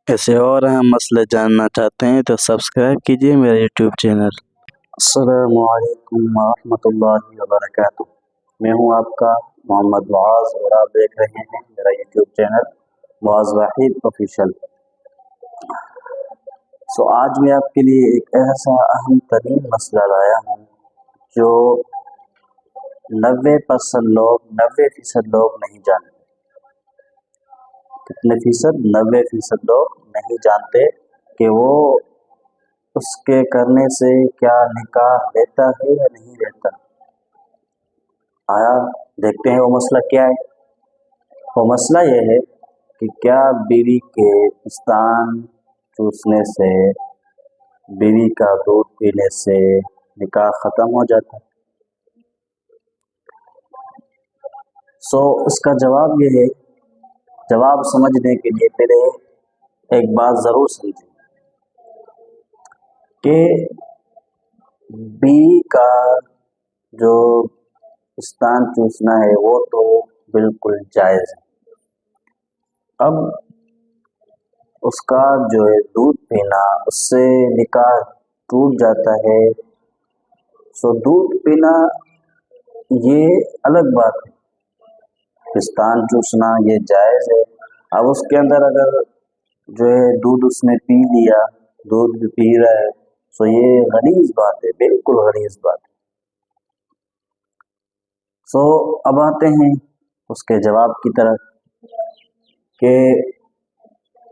ऐसे और अहम मसले जानना चाहते हैं तो सब्सक्राइब कीजिए मेरा यूट्यूब चैनल। अस्सलामु अलैकुम वरहमतुल्लाहि वबरकातुहू। मैं हूं आपका मोहम्मद मुआज़ और आप देख रहे हैं मेरा यूट्यूब चैनल मुआज़ वाहिद ऑफिशियल। आज मैं आपके लिए एक ऐसा अहम तरीन मसला लाया हूं जो 90% लोग नहीं जानते। कितने फीसद? 90% लोग नहीं जानते कि वो उसके करने से क्या निकाह लेता है या नहीं लेता। आया देखते हैं वो मसला क्या है। वो मसला ये है कि क्या बीवी के स्तन चूसने से, बीवी का दूध पीने से निकाह ख़त्म हो जाता है। इसका जवाब ये है, जवाब समझने के लिए पहले एक बात ज़रूर समझें कि बीवी का जो स्तन चूसना है वो तो बिल्कुल जायज़ है। अब उसका जो है दूध पीना, उससे निकाह टूट जाता है। दूध पीना ये अलग बात है, स्तन चूसना ये जायज़ है। अब उसके अंदर अगर जो है दूध उसने पी लिया, दूध भी पी रहा है, ये गलीज़ बात है, बिल्कुल गलीज़ बात है। अब आते हैं उसके जवाब की तरफ कि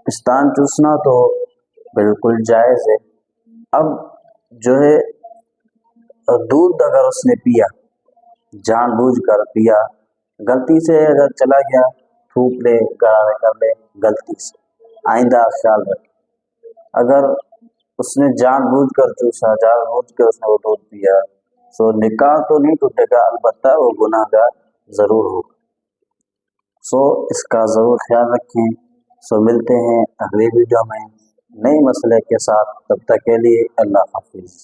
स्तन चूसना तो बिल्कुल जायज़ है। अब जो है दूध अगर उसने पिया, जानबूझकर पिया, गलती से अगर चला गया, थूक ले, गरारे कर ले गलती से, आइंदा ख्याल रखें। अगर उसने जानबूझकर चूसा, जानबूझकर उसने वो दूध पिया, निकाह तो नहीं टूटेगा, अलबत्ता वो गुनाहगार ज़रूर होगा। इसका ज़रूर ख्याल रखें। मिलते हैं अगले वीडियो में नए मसले के साथ। तब तक के लिए अल्लाह हाफिज़।